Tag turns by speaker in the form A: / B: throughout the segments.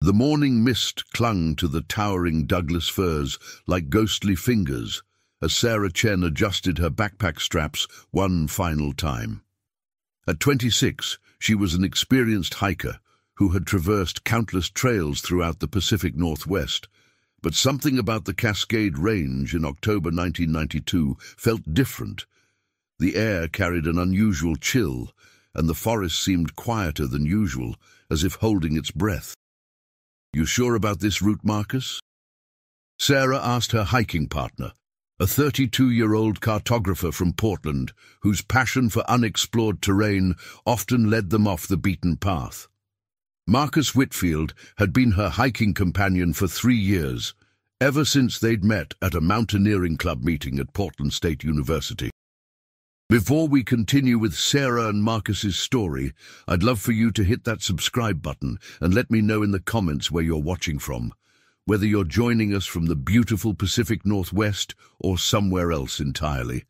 A: The morning mist clung to the towering Douglas firs like ghostly fingers as Sarah Chen adjusted her backpack straps one final time. At 26, she was an experienced hiker who had traversed countless trails throughout the Pacific Northwest, but something about the Cascade Range in October 1992 felt different. The air carried an unusual chill, and the forest seemed quieter than usual, as if holding its breath. "You sure about this route, Marcus?" Sarah asked her hiking partner, a 32-year-old cartographer from Portland, whose passion for unexplored terrain often led them off the beaten path. Marcus Whitfield had been her hiking companion for 3 years, ever since they'd met at a mountaineering club meeting at Portland State University. Before we continue with Sarah and Marcus's story, I'd love for you to hit that subscribe button and let me know in the comments where you're watching from, whether you're joining us from the beautiful Pacific Northwest or somewhere else entirely.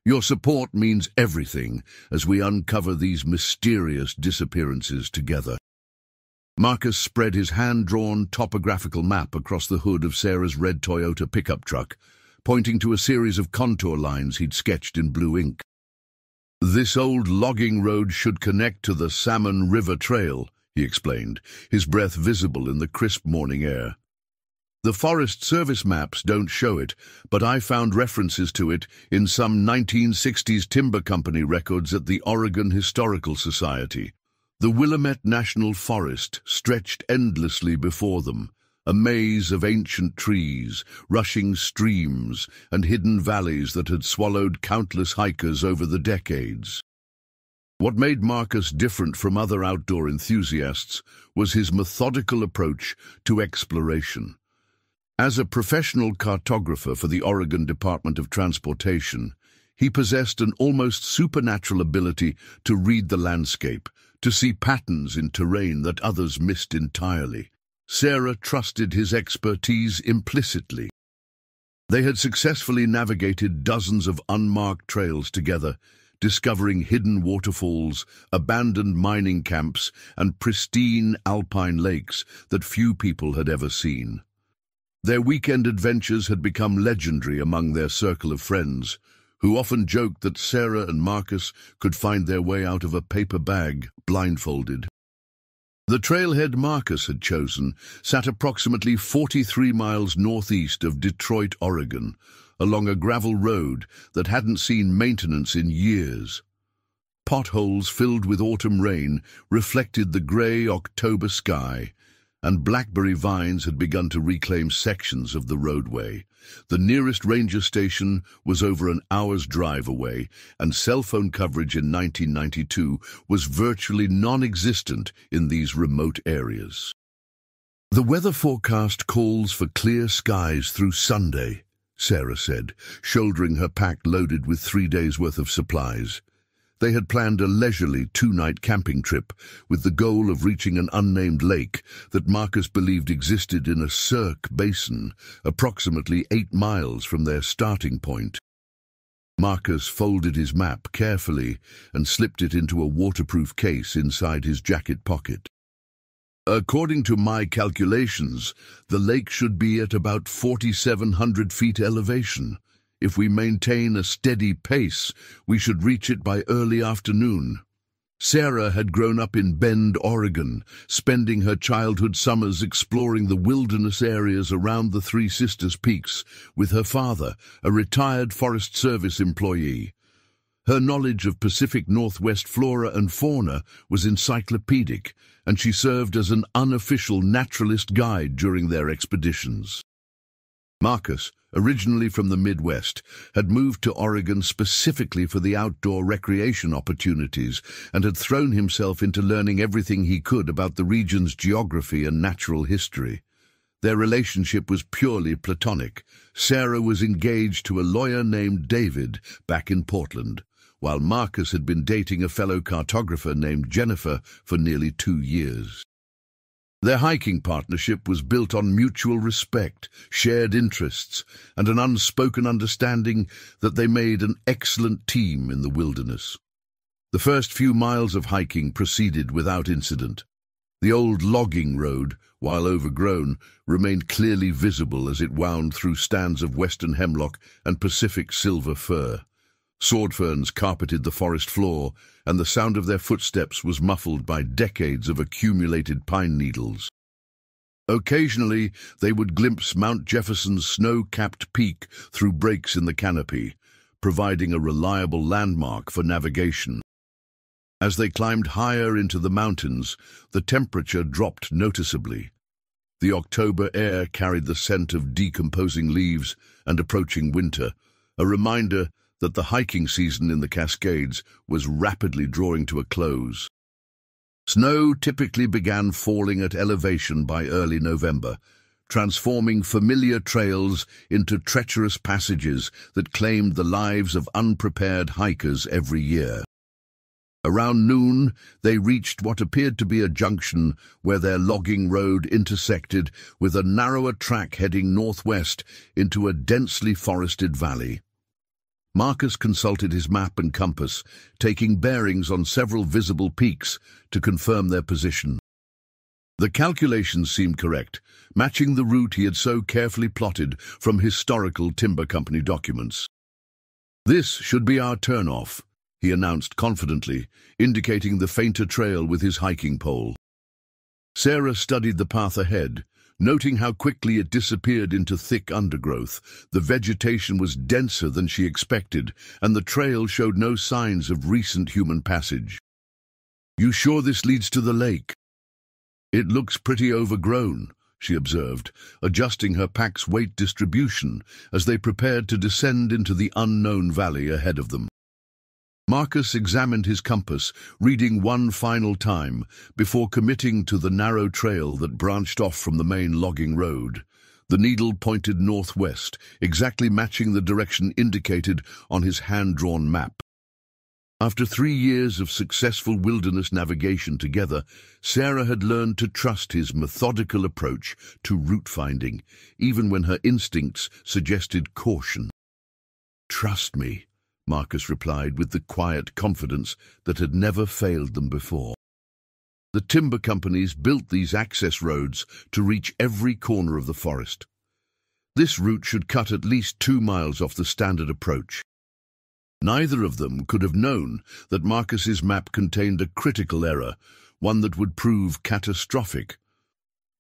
A: Your support means everything as we uncover these mysterious disappearances together. Marcus spread his hand-drawn topographical map across the hood of Sarah's red Toyota pickup truck, pointing to a series of contour lines he'd sketched in blue ink. "This old logging road should connect to the Salmon River Trail," he explained, his breath visible in the crisp morning air. "The Forest Service maps don't show it, but I found references to it in some 1960s timber company records at the Oregon Historical Society." The Willamette National Forest stretched endlessly before them, a maze of ancient trees, rushing streams, and hidden valleys that had swallowed countless hikers over the decades. What made Marcus different from other outdoor enthusiasts was his methodical approach to exploration. As a professional cartographer for the Oregon Department of Transportation, he possessed an almost supernatural ability to read the landscape, to see patterns in terrain that others missed entirely. Sarah trusted his expertise implicitly. They had successfully navigated dozens of unmarked trails together, discovering hidden waterfalls, abandoned mining camps, and pristine alpine lakes that few people had ever seen. Their weekend adventures had become legendary among their circle of friends, who often joked that Sarah and Marcus could find their way out of a paper bag, blindfolded. The trailhead Marcus had chosen sat approximately 43 miles northeast of Detroit, Oregon, along a gravel road that hadn't seen maintenance in years. Potholes filled with autumn rain reflected the grey October sky, and blackberry vines had begun to reclaim sections of the roadway. The nearest ranger station was over an hour's drive away, and cell phone coverage in 1992 was virtually non-existent in these remote areas. "The weather forecast calls for clear skies through Sunday," Sarah said, shouldering her pack loaded with 3 days' worth of supplies. They had planned a leisurely 2-night camping trip with the goal of reaching an unnamed lake that Marcus believed existed in a cirque basin, approximately 8 miles from their starting point. Marcus folded his map carefully and slipped it into a waterproof case inside his jacket pocket. "According to my calculations, the lake should be at about 4,700 feet elevation. If we maintain a steady pace, we should reach it by early afternoon." Sarah had grown up in Bend, Oregon, spending her childhood summers exploring the wilderness areas around the Three Sisters Peaks with her father, a retired Forest Service employee. Her knowledge of Pacific Northwest flora and fauna was encyclopedic, and she served as an unofficial naturalist guide during their expeditions. Marcus, originally from the Midwest, had moved to Oregon specifically for the outdoor recreation opportunities and had thrown himself into learning everything he could about the region's geography and natural history. Their relationship was purely platonic. Sarah was engaged to a lawyer named David back in Portland, while Marcus had been dating a fellow cartographer named Jennifer for nearly 2 years. Their hiking partnership was built on mutual respect, shared interests, and an unspoken understanding that they made an excellent team in the wilderness. The first few miles of hiking proceeded without incident. The old logging road, while overgrown, remained clearly visible as it wound through stands of western hemlock and Pacific silver fir. Sword ferns carpeted the forest floor, and the sound of their footsteps was muffled by decades of accumulated pine needles. Occasionally, they would glimpse Mount Jefferson's snow-capped peak through breaks in the canopy, providing a reliable landmark for navigation. As they climbed higher into the mountains, the temperature dropped noticeably. The October air carried the scent of decomposing leaves and approaching winter, a reminder that the hiking season in the Cascades was rapidly drawing to a close. Snow typically began falling at elevation by early November, transforming familiar trails into treacherous passages that claimed the lives of unprepared hikers every year. Around noon, they reached what appeared to be a junction where their logging road intersected with a narrower track heading northwest into a densely forested valley. Marcus consulted his map and compass, taking bearings on several visible peaks to confirm their position. The calculations seemed correct, matching the route he had so carefully plotted from historical timber company documents. "This should be our turn-off," he announced confidently, indicating the fainter trail with his hiking pole. Sarah studied the path ahead, noting how quickly it disappeared into thick undergrowth. The vegetation was denser than she expected, and the trail showed no signs of recent human passage. "You sure this leads to the lake?" "It looks pretty overgrown," she observed, adjusting her pack's weight distribution as they prepared to descend into the unknown valley ahead of them. Marcus examined his compass, reading one final time before committing to the narrow trail that branched off from the main logging road. The needle pointed northwest, exactly matching the direction indicated on his hand-drawn map. After 3 years of successful wilderness navigation together, Sarah had learned to trust his methodical approach to route finding, even when her instincts suggested caution. "Trust me," Marcus replied with the quiet confidence that had never failed them before. The timber companies built these access roads to reach every corner of the forest. This route should cut at least 2 miles off the standard approach. Neither of them could have known that Marcus's map contained a critical error, one that would prove catastrophic.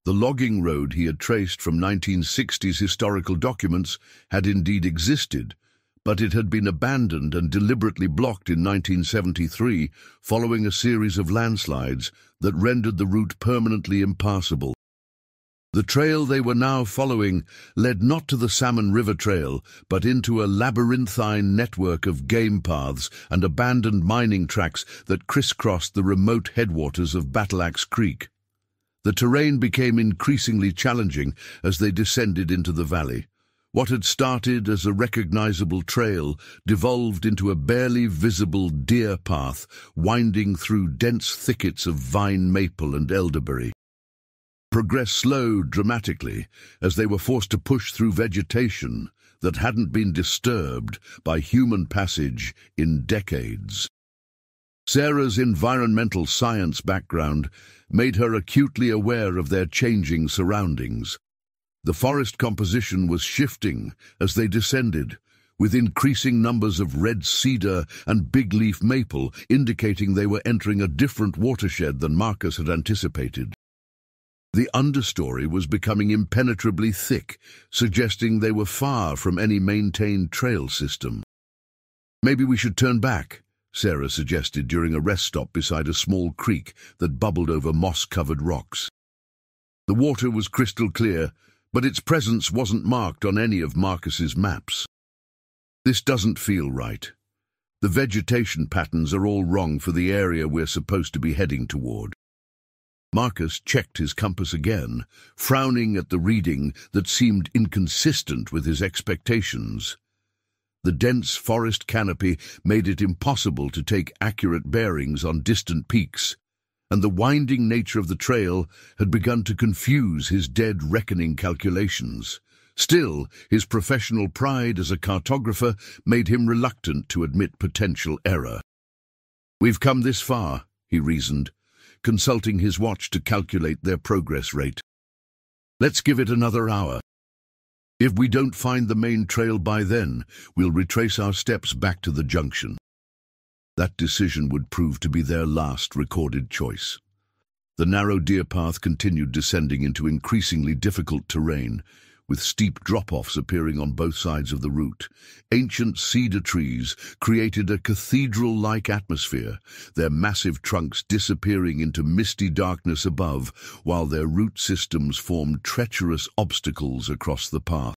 A: The logging road he had traced from 1960s historical documents had indeed existed, but it had been abandoned and deliberately blocked in 1973 following a series of landslides that rendered the route permanently impassable. The trail they were now following led not to the Salmon River Trail, but into a labyrinthine network of game paths and abandoned mining tracks that crisscrossed the remote headwaters of Battleaxe Creek. The terrain became increasingly challenging as they descended into the valley. What had started as a recognizable trail devolved into a barely visible deer path winding through dense thickets of vine maple and elderberry. Progress slowed dramatically as they were forced to push through vegetation that hadn't been disturbed by human passage in decades. Sarah's environmental science background made her acutely aware of their changing surroundings. The forest composition was shifting as they descended, with increasing numbers of red cedar and big-leaf maple indicating they were entering a different watershed than Marcus had anticipated. The understory was becoming impenetrably thick, suggesting they were far from any maintained trail system. "Maybe we should turn back," Sarah suggested during a rest stop beside a small creek that bubbled over moss-covered rocks. The water was crystal clear, but its presence wasn't marked on any of Marcus's maps. "This doesn't feel right. The vegetation patterns are all wrong for the area we're supposed to be heading toward." Marcus checked his compass again, frowning at the reading that seemed inconsistent with his expectations. The dense forest canopy made it impossible to take accurate bearings on distant peaks, and the winding nature of the trail had begun to confuse his dead reckoning calculations. Still, his professional pride as a cartographer made him reluctant to admit potential error. "We've come this far," he reasoned, consulting his watch to calculate their progress rate. Let's give it another hour. If we don't find the main trail by then, we'll retrace our steps back to the junction. That decision would prove to be their last recorded choice. The narrow deer path continued descending into increasingly difficult terrain, with steep drop-offs appearing on both sides of the route. Ancient cedar trees created a cathedral-like atmosphere, their massive trunks disappearing into misty darkness above, while their root systems formed treacherous obstacles across the path.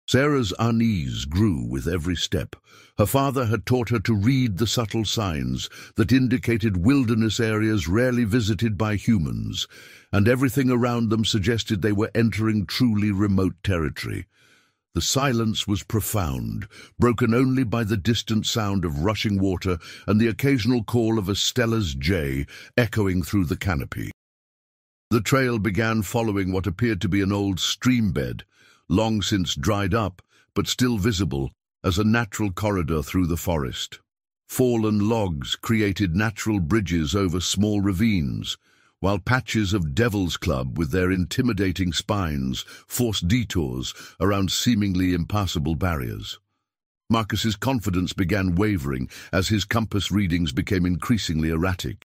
A: Sarah's unease grew with every step. Her father had taught her to read the subtle signs that indicated wilderness areas rarely visited by humans, and everything around them suggested they were entering truly remote territory. The silence was profound, broken only by the distant sound of rushing water and the occasional call of a Stella's jay echoing through the canopy. The trail began following what appeared to be an old stream bed, long since dried up, but still visible as a natural corridor through the forest. Fallen logs created natural bridges over small ravines, while patches of devil's club with their intimidating spines forced detours around seemingly impassable barriers. Marcus's confidence began wavering as his compass readings became increasingly erratic.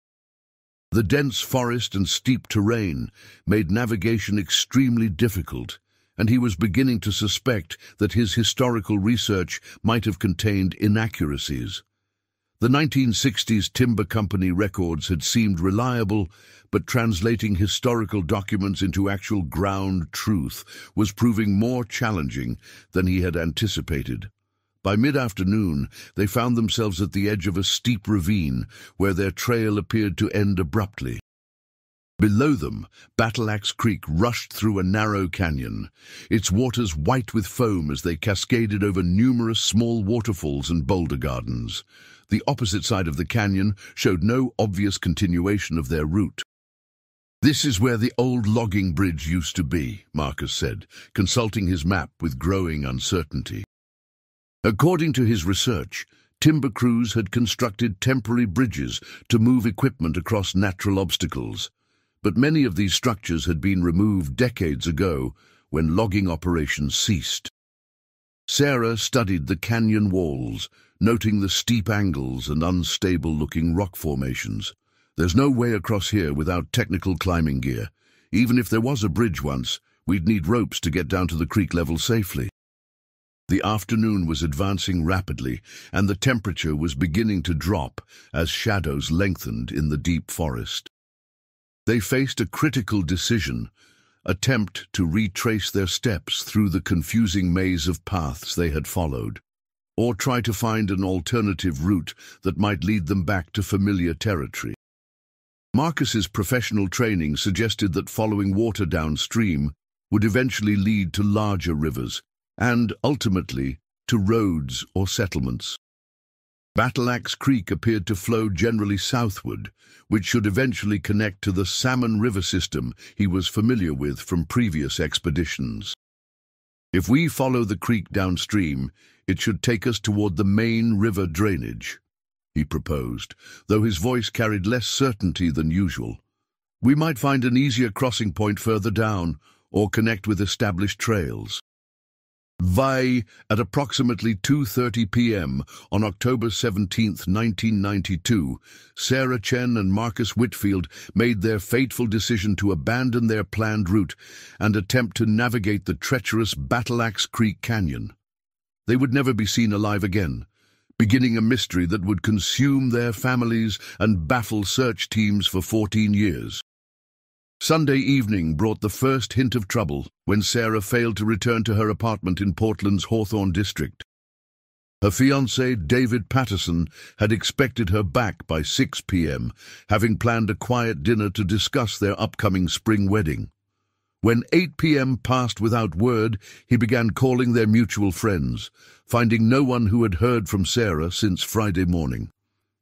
A: The dense forest and steep terrain made navigation extremely difficult, and he was beginning to suspect that his historical research might have contained inaccuracies. The 1960s timber company records had seemed reliable, but translating historical documents into actual ground truth was proving more challenging than he had anticipated. By mid-afternoon, they found themselves at the edge of a steep ravine where their trail appeared to end abruptly. Below them, Battle Axe Creek rushed through a narrow canyon, its waters white with foam as they cascaded over numerous small waterfalls and boulder gardens. The opposite side of the canyon showed no obvious continuation of their route. "This is where the old logging bridge used to be," Marcus said, consulting his map with growing uncertainty. According to his research, timber crews had constructed temporary bridges to move equipment across natural obstacles, but many of these structures had been removed decades ago when logging operations ceased. Sarah studied the canyon walls, noting the steep angles and unstable-looking rock formations. "There's no way across here without technical climbing gear. Even if there was a bridge once, we'd need ropes to get down to the creek level safely." The afternoon was advancing rapidly, and the temperature was beginning to drop as shadows lengthened in the deep forest. They faced a critical decision: attempt to retrace their steps through the confusing maze of paths they had followed, or try to find an alternative route that might lead them back to familiar territory. Marcus's professional training suggested that following water downstream would eventually lead to larger rivers, and, ultimately, to roads or settlements. Battle Axe Creek appeared to flow generally southward, which should eventually connect to the Salmon River system he was familiar with from previous expeditions. "If we follow the creek downstream, it should take us toward the main river drainage," he proposed, though his voice carried less certainty than usual. "We might find an easier crossing point further down, or connect with established trails." At approximately 2:30 p.m. on October 17, 1992, Sarah Chen and Marcus Whitfield made their fateful decision to abandon their planned route and attempt to navigate the treacherous Battle Axe Creek Canyon. They would never be seen alive again, beginning a mystery that would consume their families and baffle search teams for 14 years. Sunday evening brought the first hint of trouble when Sarah failed to return to her apartment in Portland's Hawthorne district. Her fiancé, David Patterson, had expected her back by 6 p.m., having planned a quiet dinner to discuss their upcoming spring wedding. When 8 p.m. passed without word, he began calling their mutual friends, finding no one who had heard from Sarah since Friday morning.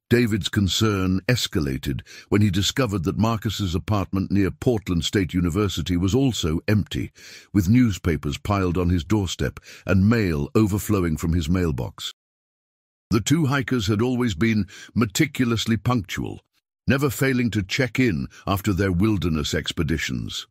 A: David's concern escalated when he discovered that Marcus's apartment near Portland State University was also empty, with newspapers piled on his doorstep and mail overflowing from his mailbox. The two hikers had always been meticulously punctual, never failing to check in after their wilderness expeditions.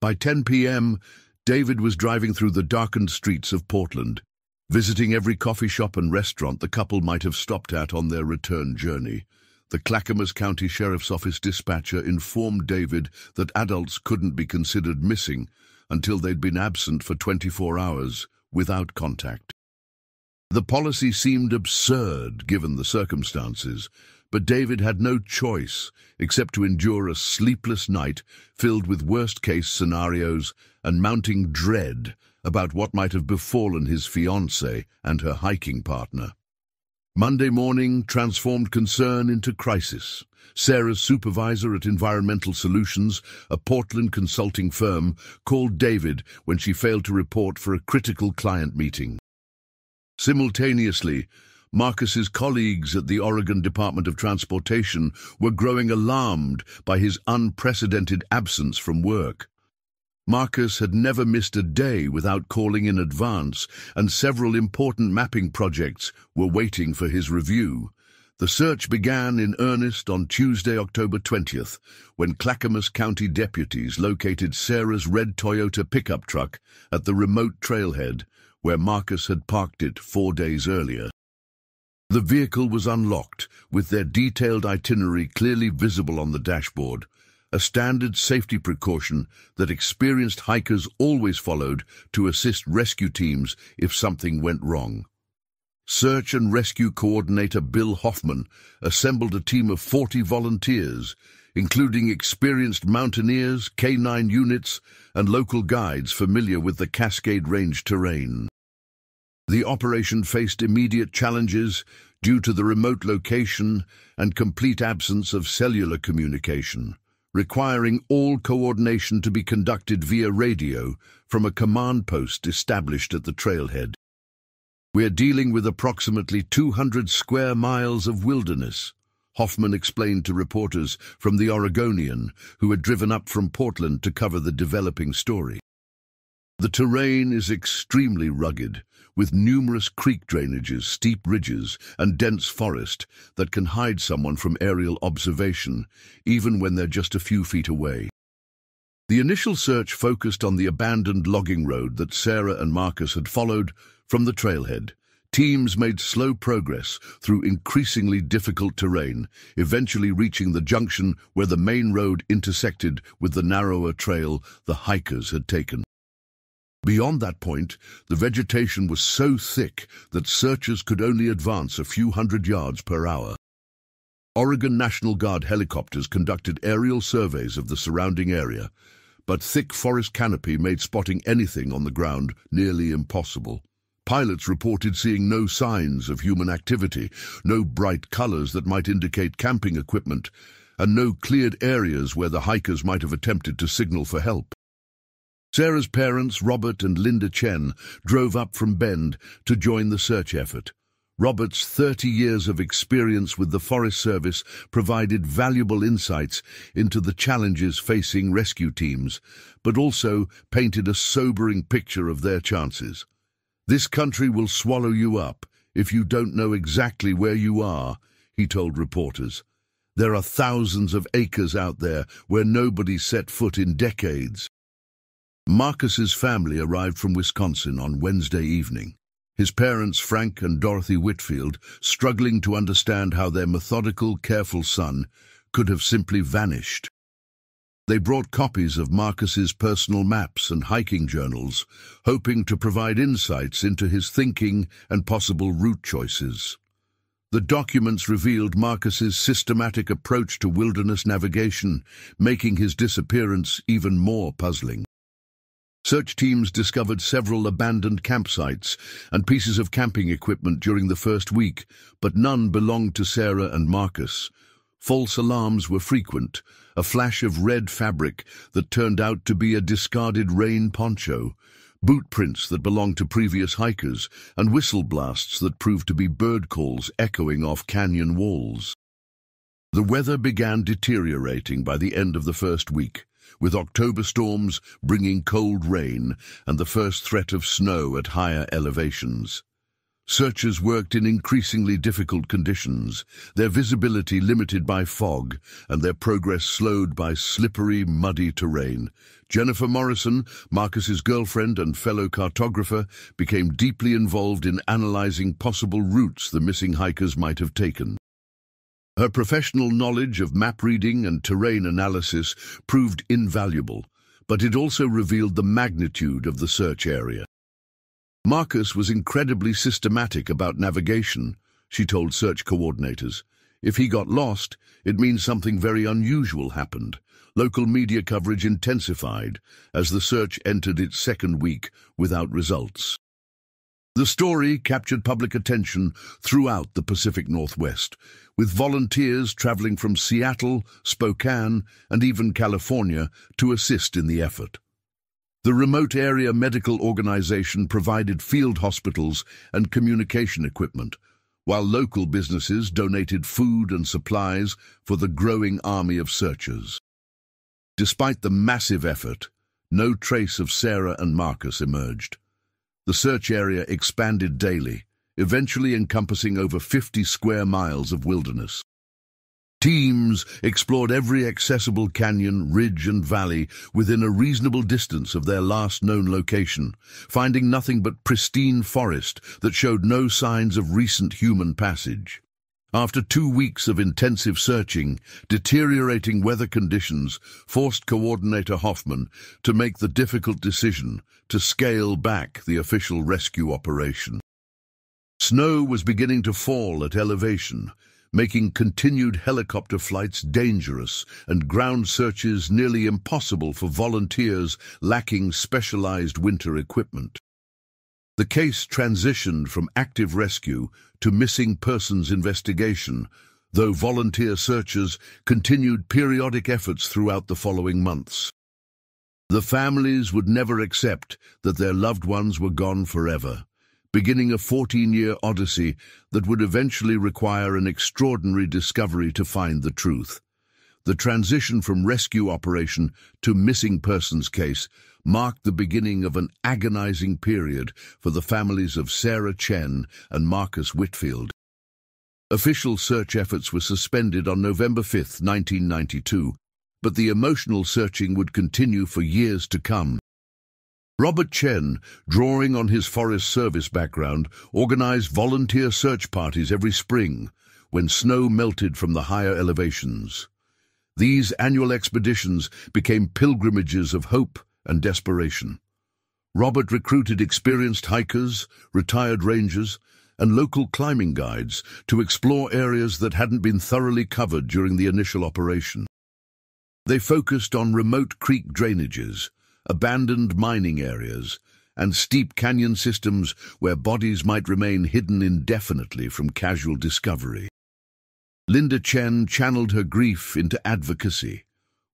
A: By 10 p.m., David was driving through the darkened streets of Portland, visiting every coffee shop and restaurant the couple might have stopped at on their return journey. The Clackamas County Sheriff's Office dispatcher informed David that adults couldn't be considered missing until they'd been absent for 24 hours without contact. The policy seemed absurd given the circumstances, but David had no choice except to endure a sleepless night filled with worst-case scenarios and mounting dread about what might have befallen his fiancée and her hiking partner. Monday morning transformed concern into crisis. Sarah's supervisor at Environmental Solutions, a Portland consulting firm, called David when she failed to report for a critical client meeting. Simultaneously, Marcus's colleagues at the Oregon Department of Transportation were growing alarmed by his unprecedented absence from work. Marcus had never missed a day without calling in advance, and several important mapping projects were waiting for his review. The search began in earnest on Tuesday, October 20th, when Clackamas County deputies located Sarah's red Toyota pickup truck at the remote trailhead where Marcus had parked it 4 days earlier. The vehicle was unlocked, with their detailed itinerary clearly visible on the dashboard, a standard safety precaution that experienced hikers always followed to assist rescue teams if something went wrong. Search and Rescue Coordinator Bill Hoffman assembled a team of 40 volunteers, including experienced mountaineers, K-9 units, and local guides familiar with the Cascade Range terrain. The operation faced immediate challenges due to the remote location and complete absence of cellular communication, requiring all coordination to be conducted via radio from a command post established at the trailhead. "We're dealing with approximately 200 square miles of wilderness," Hoffman explained to reporters from the Oregonian, who had driven up from Portland to cover the developing story. "The terrain is extremely rugged, with numerous creek drainages, steep ridges, and dense forest that can hide someone from aerial observation, even when they're just a few feet away." The initial search focused on the abandoned logging road that Sarah and Marcus had followed from the trailhead. Teams made slow progress through increasingly difficult terrain, eventually reaching the junction where the main road intersected with the narrower trail the hikers had taken. Beyond that point, the vegetation was so thick that searchers could only advance a few hundred yards per hour. Oregon National Guard helicopters conducted aerial surveys of the surrounding area, but thick forest canopy made spotting anything on the ground nearly impossible. Pilots reported seeing no signs of human activity, no bright colors that might indicate camping equipment, and no cleared areas where the hikers might have attempted to signal for help. Sarah's parents, Robert and Linda Chen, drove up from Bend to join the search effort. Robert's 30 years of experience with the Forest Service provided valuable insights into the challenges facing rescue teams, but also painted a sobering picture of their chances. "This country will swallow you up if you don't know exactly where you are," he told reporters. "There are thousands of acres out there where nobody's set foot in decades." Marcus's family arrived from Wisconsin on Wednesday evening. His parents, Frank and Dorothy Whitfield, struggling to understand how their methodical, careful son could have simply vanished. They brought copies of Marcus's personal maps and hiking journals, hoping to provide insights into his thinking and possible route choices. The documents revealed Marcus's systematic approach to wilderness navigation, making his disappearance even more puzzling. Search teams discovered several abandoned campsites and pieces of camping equipment during the first week, but none belonged to Sarah and Marcus. False alarms were frequent, a flash of red fabric that turned out to be a discarded rain poncho, boot prints that belonged to previous hikers, and whistle blasts that proved to be bird calls echoing off canyon walls. The weather began deteriorating by the end of the first week, with October storms bringing cold rain and the first threat of snow at higher elevations. Searchers worked in increasingly difficult conditions, their visibility limited by fog and their progress slowed by slippery, muddy terrain. Jennifer Morrison, Marcus's girlfriend and fellow cartographer, became deeply involved in analyzing possible routes the missing hikers might have taken. Her professional knowledge of map reading and terrain analysis proved invaluable, but it also revealed the magnitude of the search area. Marcus was incredibly systematic about navigation, she told search coordinators. If he got lost, it means something very unusual happened. Local media coverage intensified as the search entered its second week without results. The story captured public attention throughout the Pacific Northwest, with volunteers traveling from Seattle, Spokane, and even California to assist in the effort. The remote area medical organization provided field hospitals and communication equipment, while local businesses donated food and supplies for the growing army of searchers. Despite the massive effort, no trace of Sarah and Marcus emerged. The search area expanded daily, eventually encompassing over 50 square miles of wilderness. Teams explored every accessible canyon, ridge, and valley within a reasonable distance of their last known location, finding nothing but pristine forest that showed no signs of recent human passage. After 2 weeks of intensive searching, deteriorating weather conditions forced Coordinator Hoffman to make the difficult decision to scale back the official rescue operation. Snow was beginning to fall at elevation, making continued helicopter flights dangerous and ground searches nearly impossible for volunteers lacking specialized winter equipment. The case transitioned from active rescue to missing persons investigation, though volunteer searchers continued periodic efforts throughout the following months. The families would never accept that their loved ones were gone forever, beginning a 14-year odyssey that would eventually require an extraordinary discovery to find the truth. The transition from rescue operation to missing persons case marked the beginning of an agonizing period for the families of Sarah Chen and Marcus Whitfield. Official search efforts were suspended on November 5, 1992, but the emotional searching would continue for years to come. Robert Chen, drawing on his Forest Service background, organized volunteer search parties every spring when snow melted from the higher elevations. These annual expeditions became pilgrimages of hope and desperation. Robert recruited experienced hikers, retired rangers, and local climbing guides to explore areas that hadn't been thoroughly covered during the initial operation. They focused on remote creek drainages, abandoned mining areas, and steep canyon systems where bodies might remain hidden indefinitely from casual discovery. Linda Chen channeled her grief into advocacy,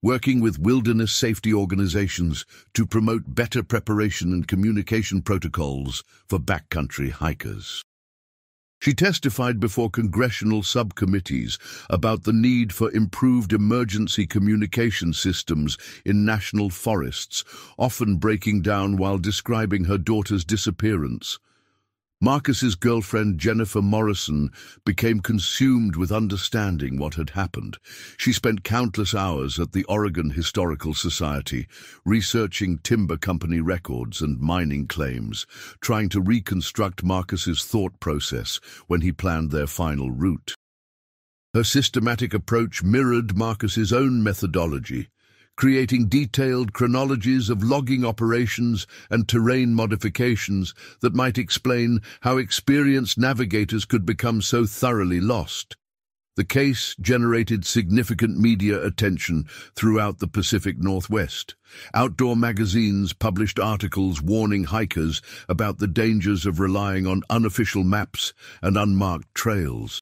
A: working with wilderness safety organizations to promote better preparation and communication protocols for backcountry hikers. She testified before congressional subcommittees about the need for improved emergency communication systems in national forests, often breaking down while describing her daughter's disappearance. Marcus's girlfriend Jennifer Morrison became consumed with understanding what had happened. She spent countless hours at the Oregon Historical Society, researching timber company records and mining claims, trying to reconstruct Marcus's thought process when he planned their final route. Her systematic approach mirrored Marcus's own methodology, creating detailed chronologies of logging operations and terrain modifications that might explain how experienced navigators could become so thoroughly lost. The case generated significant media attention throughout the Pacific Northwest. Outdoor magazines published articles warning hikers about the dangers of relying on unofficial maps and unmarked trails.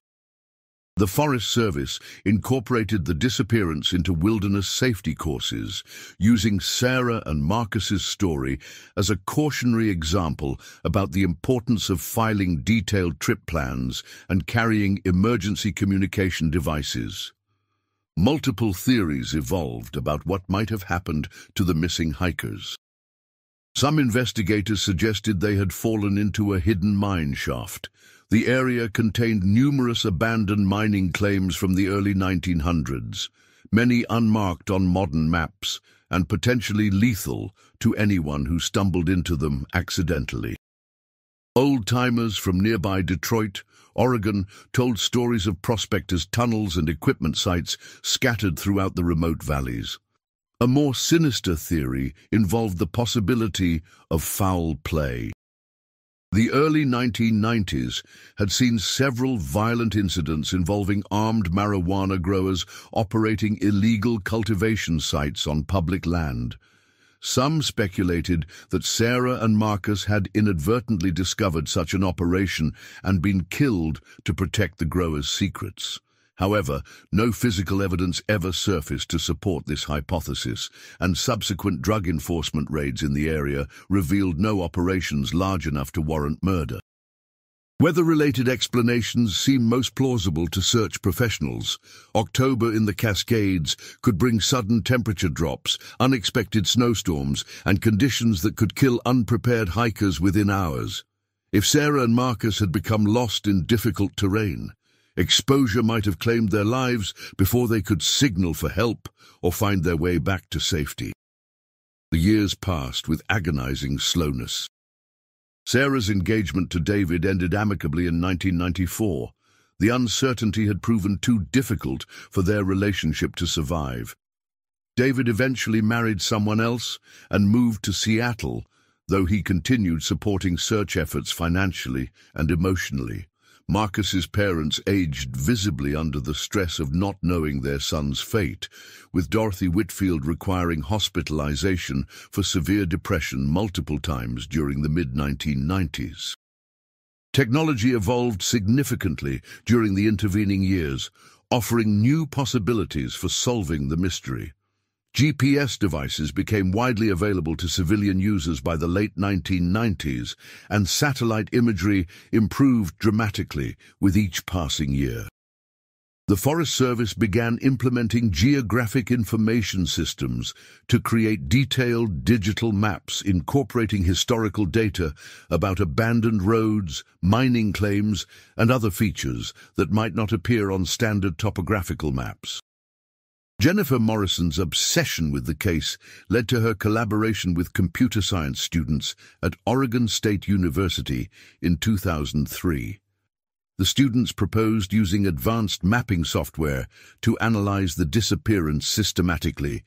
A: The Forest Service incorporated the disappearance into wilderness safety courses, using Sarah and Marcus's story as a cautionary example about the importance of filing detailed trip plans and carrying emergency communication devices. Multiple theories evolved about what might have happened to the missing hikers. Some investigators suggested they had fallen into a hidden mine shaft. The area contained numerous abandoned mining claims from the early 1900s, many unmarked on modern maps, and potentially lethal to anyone who stumbled into them accidentally. Old-timers from nearby Detroit, Oregon, told stories of prospectors' tunnels and equipment sites scattered throughout the remote valleys. A more sinister theory involved the possibility of foul play. The early 1990s had seen several violent incidents involving armed marijuana growers operating illegal cultivation sites on public land. Some speculated that Sarah and Marcus had inadvertently discovered such an operation and been killed to protect the growers' secrets. However, no physical evidence ever surfaced to support this hypothesis, and subsequent drug enforcement raids in the area revealed no operations large enough to warrant murder. Weather-related explanations seem most plausible to search professionals. October in the Cascades could bring sudden temperature drops, unexpected snowstorms, and conditions that could kill unprepared hikers within hours. If Sarah and Marcus had become lost in difficult terrain, exposure might have claimed their lives before they could signal for help or find their way back to safety. The years passed with agonizing slowness. Sarah's engagement to David ended amicably in 1994. The uncertainty had proven too difficult for their relationship to survive. David eventually married someone else and moved to Seattle, though he continued supporting search efforts financially and emotionally. Marcus's parents aged visibly under the stress of not knowing their son's fate, with Dorothy Whitfield requiring hospitalization for severe depression multiple times during the mid-1990s. Technology evolved significantly during the intervening years, offering new possibilities for solving the mystery. GPS devices became widely available to civilian users by the late 1990s, and satellite imagery improved dramatically with each passing year. The Forest Service began implementing geographic information systems to create detailed digital maps incorporating historical data about abandoned roads, mining claims, and other features that might not appear on standard topographical maps. Jennifer Morrison's obsession with the case led to her collaboration with computer science students at Oregon State University in 2003. The students proposed using advanced mapping software to analyze the disappearance systematically,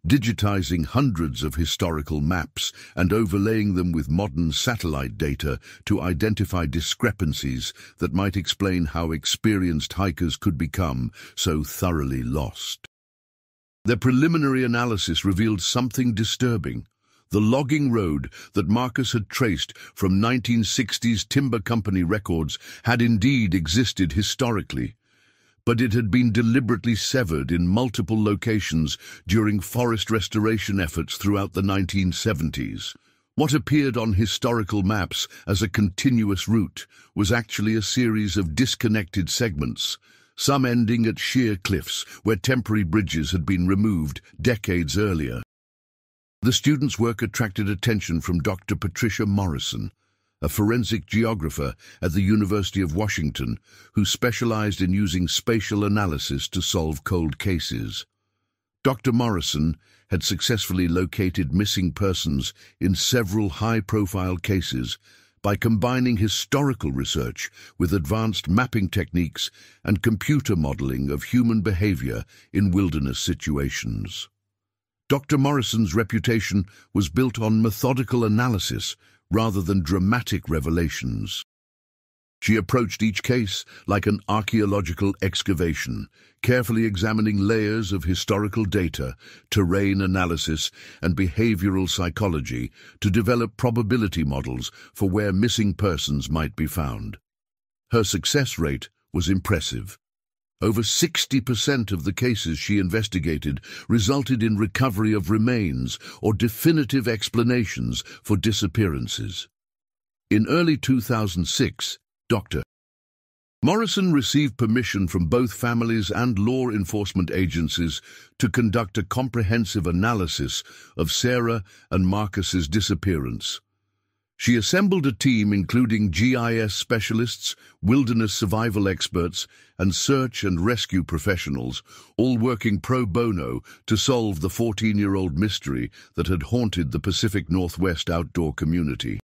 A: digitizing hundreds of historical maps and overlaying them with modern satellite data to identify discrepancies that might explain how experienced hikers could become so thoroughly lost. Their preliminary analysis revealed something disturbing. The logging road that Marcus had traced from 1960s timber company records had indeed existed historically, but it had been deliberately severed in multiple locations during forest restoration efforts throughout the 1970s. What appeared on historical maps as a continuous route was actually a series of disconnected segments, some ending at sheer cliffs where temporary bridges had been removed decades earlier. The students' work attracted attention from Dr. Patricia Morrison, a forensic geographer at the University of Washington who specialized in using spatial analysis to solve cold cases. Dr. Morrison had successfully located missing persons in several high-profile cases by combining historical research with advanced mapping techniques and computer modeling of human behavior in wilderness situations. Dr. Morrison's reputation was built on methodical analysis rather than dramatic revelations. She approached each case like an archaeological excavation, carefully examining layers of historical data, terrain analysis, and behavioral psychology to develop probability models for where missing persons might be found. Her success rate was impressive. Over 60% of the cases she investigated resulted in recovery of remains or definitive explanations for disappearances. In early 2006, Dr. Morrison received permission from both families and law enforcement agencies to conduct a comprehensive analysis of Sarah and Marcus's disappearance. She assembled a team including GIS specialists, wilderness survival experts, and search and rescue professionals, all working pro bono to solve the 14-year-old mystery that had haunted the Pacific Northwest outdoor community.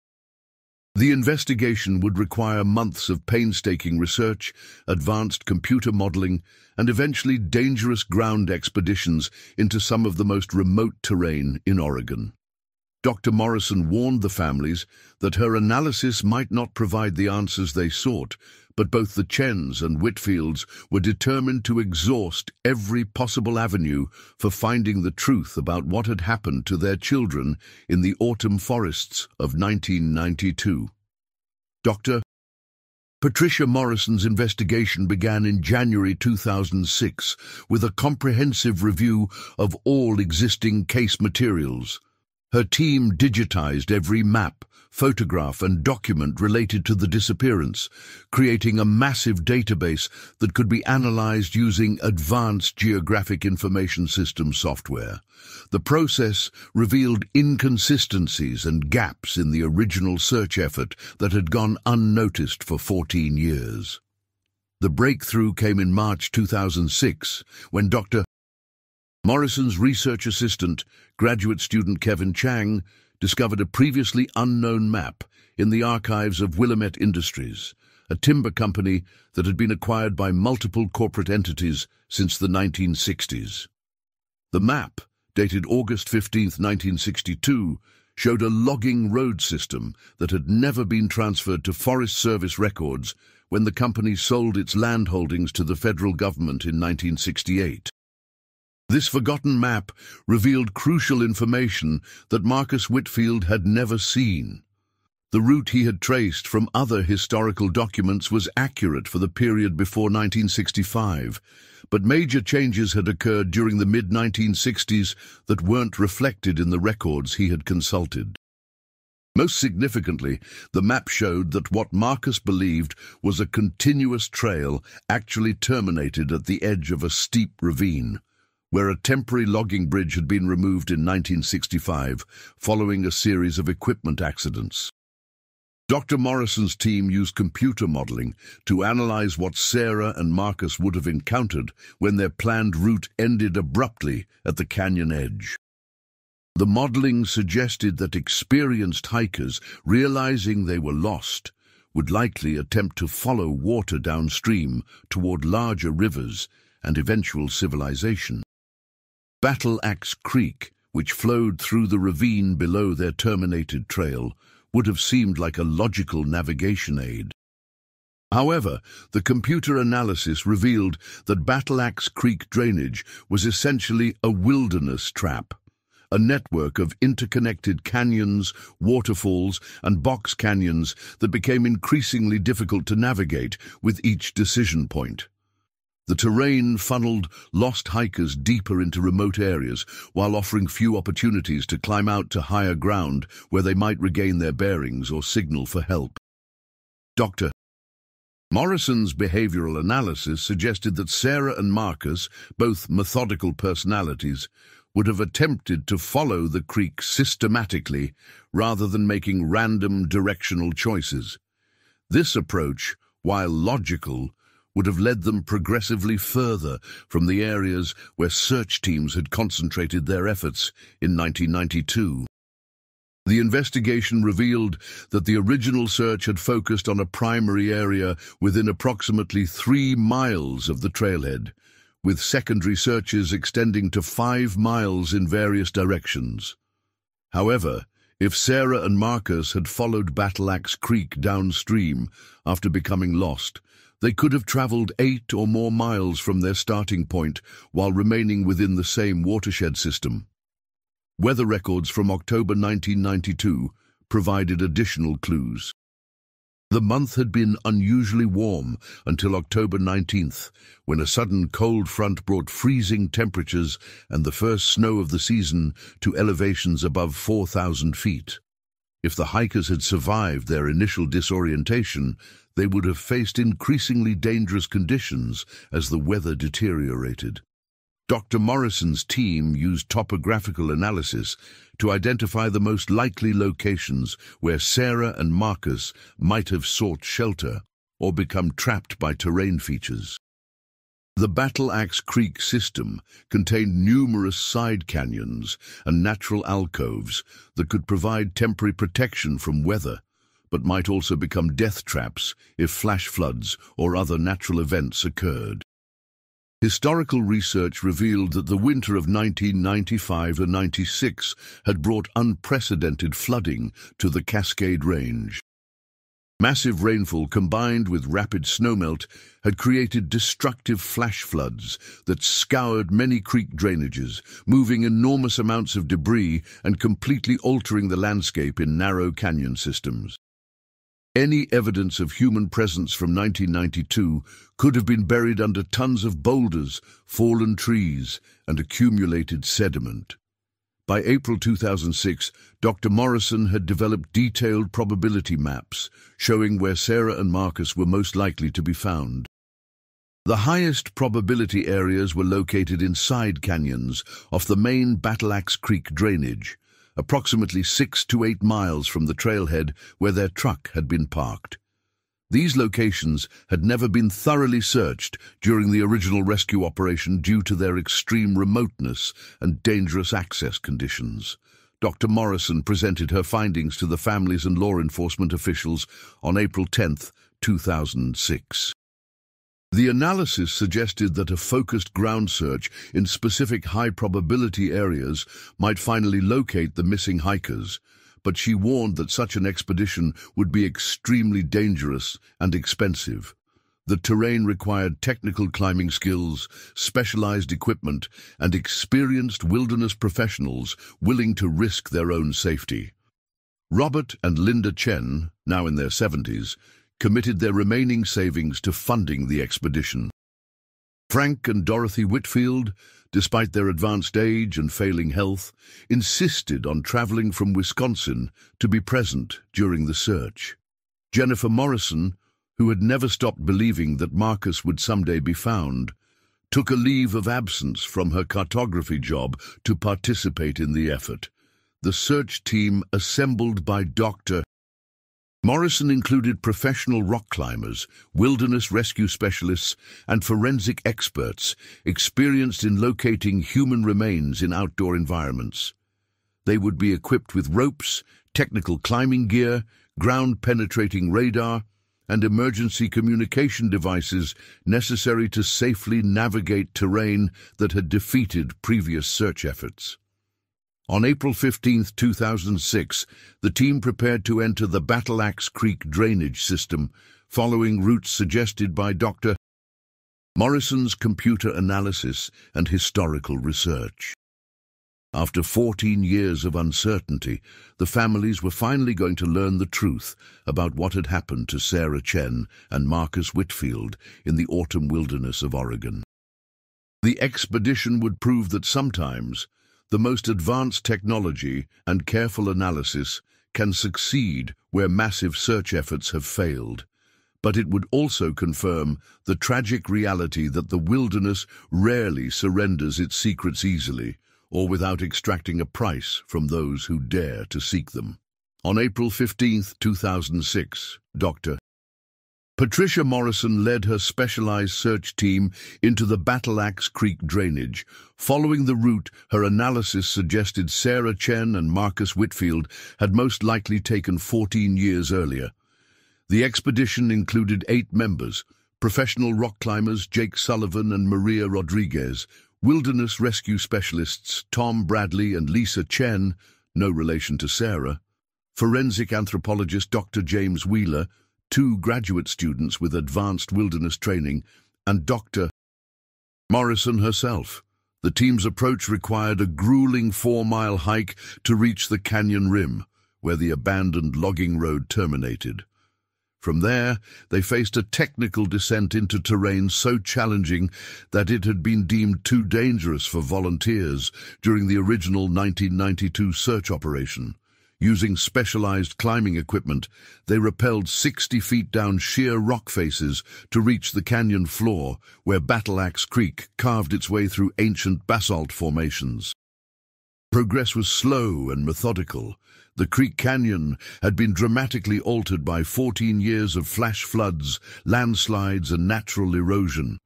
A: The investigation would require months of painstaking research, advanced computer modeling, and eventually dangerous ground expeditions into some of the most remote terrain in Oregon. Dr. Morrison warned the families that her analysis might not provide the answers they sought, but both the Chens and Whitfields were determined to exhaust every possible avenue for finding the truth about what had happened to their children in the autumn forests of 1992. Dr. Patricia Morrison's investigation began in January 2006 with a comprehensive review of all existing case materials. Her team digitized every map, photograph, and document related to the disappearance, creating a massive database that could be analyzed using advanced geographic information system software. The process revealed inconsistencies and gaps in the original search effort that had gone unnoticed for 14 years. The breakthrough came in March 2006, when Dr. Morrison's research assistant, graduate student Kevin Chang, discovered a previously unknown map in the archives of Willamette Industries, a timber company that had been acquired by multiple corporate entities since the 1960s. The map, dated August 15, 1962, showed a logging road system that had never been transferred to Forest Service records when the company sold its land holdings to the federal government in 1968. This forgotten map revealed crucial information that Marcus Whitfield had never seen. The route he had traced from other historical documents was accurate for the period before 1965, but major changes had occurred during the mid-1960s that weren't reflected in the records he had consulted. Most significantly, the map showed that what Marcus believed was a continuous trail actually terminated at the edge of a steep ravine, where a temporary logging bridge had been removed in 1965 following a series of equipment accidents. Dr. Morrison's team used computer modeling to analyze what Sarah and Marcus would have encountered when their planned route ended abruptly at the canyon edge. The modeling suggested that experienced hikers, realizing they were lost, would likely attempt to follow water downstream toward larger rivers and eventual civilization. Battle Axe Creek, which flowed through the ravine below their terminated trail, would have seemed like a logical navigation aid. However, the computer analysis revealed that Battle Axe Creek drainage was essentially a wilderness trap, a network of interconnected canyons, waterfalls, and box canyons that became increasingly difficult to navigate with each decision point. The terrain funneled lost hikers deeper into remote areas while offering few opportunities to climb out to higher ground where they might regain their bearings or signal for help. Dr. Morrison's behavioral analysis suggested that Sarah and Marcus, both methodical personalities, would have attempted to follow the creek systematically rather than making random directional choices. This approach, while logical, would have led them progressively further from the areas where search teams had concentrated their efforts in 1992. The investigation revealed that the original search had focused on a primary area within approximately 3 miles of the trailhead, with secondary searches extending to 5 miles in various directions. However, if Sarah and Marcus had followed Battle Axe Creek downstream after becoming lost, they could have traveled 8 or more miles from their starting point while remaining within the same watershed system. Weather records from October 1992 provided additional clues. The month had been unusually warm until October 19th, when a sudden cold front brought freezing temperatures and the first snow of the season to elevations above 4,000 feet. If the hikers had survived their initial disorientation, they would have faced increasingly dangerous conditions as the weather deteriorated. Dr. Morrison's team used topographical analysis to identify the most likely locations where Sarah and Marcus might have sought shelter or become trapped by terrain features. The Battle Axe Creek system contained numerous side canyons and natural alcoves that could provide temporary protection from weather, but might also become death traps if flash floods or other natural events occurred. Historical research revealed that the winter of 1995-96 had brought unprecedented flooding to the Cascade Range. Massive rainfall combined with rapid snowmelt had created destructive flash floods that scoured many creek drainages, moving enormous amounts of debris and completely altering the landscape in narrow canyon systems. Any evidence of human presence from 1992 could have been buried under tons of boulders, fallen trees, and accumulated sediment. By April 2006, Dr. Morrison had developed detailed probability maps showing where Sarah and Marcus were most likely to be found. The highest probability areas were located in side canyons off the main Battle Axe Creek drainage, approximately 6 to 8 miles from the trailhead where their truck had been parked. These locations had never been thoroughly searched during the original rescue operation due to their extreme remoteness and dangerous access conditions. Dr. Morrison presented her findings to the families and law enforcement officials on April 10, 2006. The analysis suggested that a focused ground search in specific high-probability areas might finally locate the missing hikers, but she warned that such an expedition would be extremely dangerous and expensive. The terrain required technical climbing skills, specialized equipment, and experienced wilderness professionals willing to risk their own safety. Robert and Linda Chen, now in their 70s, committed their remaining savings to funding the expedition. Frank and Dorothy Whitfield, despite their advanced age and failing health, insisted on traveling from Wisconsin to be present during the search. Jennifer Morrison, who had never stopped believing that Marcus would someday be found, took a leave of absence from her cartography job to participate in the effort. The search team, assembled by Dr. Morrison, included professional rock climbers, wilderness rescue specialists, and forensic experts experienced in locating human remains in outdoor environments. They would be equipped with ropes, technical climbing gear, ground-penetrating radar, and emergency communication devices necessary to safely navigate terrain that had defeated previous search efforts. On April 15, 2006, the team prepared to enter the Battle Axe Creek drainage system, following routes suggested by Dr. Morrison's computer analysis and historical research. After 14 years of uncertainty, the families were finally going to learn the truth about what had happened to Sarah Chen and Marcus Whitfield in the autumn wilderness of Oregon. The expedition would prove that sometimes the most advanced technology and careful analysis can succeed where massive search efforts have failed, but it would also confirm the tragic reality that the wilderness rarely surrenders its secrets easily or without extracting a price from those who dare to seek them. On April 15, 2006, Dr. Patricia Morrison led her specialized search team into the Battle Axe Creek drainage. Following the route, her analysis suggested Sarah Chen and Marcus Whitfield had most likely taken 14 years earlier. The expedition included 8 members: professional rock climbers Jake Sullivan and Maria Rodriguez, wilderness rescue specialists Tom Bradley and Lisa Chen, no relation to Sarah, forensic anthropologist Dr. James Wheeler, 2 graduate students with advanced wilderness training, and Dr. Morrison herself. The team's approach required a grueling 4-mile hike to reach the canyon rim, where the abandoned logging road terminated. From there, they faced a technical descent into terrain so challenging that it had been deemed too dangerous for volunteers during the original 1992 search operation. Using specialized climbing equipment, they rappelled 60 feet down sheer rock faces to reach the canyon floor, where Battle Axe Creek carved its way through ancient basalt formations. Progress was slow and methodical. The Creek Canyon had been dramatically altered by 14 years of flash floods, landslides, and natural erosion.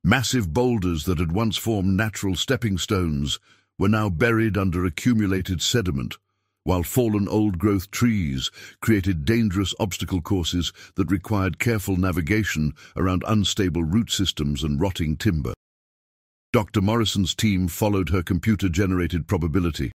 A: Massive boulders that had once formed natural stepping stones were now buried under accumulated sediment, while fallen old-growth trees created dangerous obstacle courses that required careful navigation around unstable root systems and rotting timber. Dr. Morrison's team followed her computer-generated probability.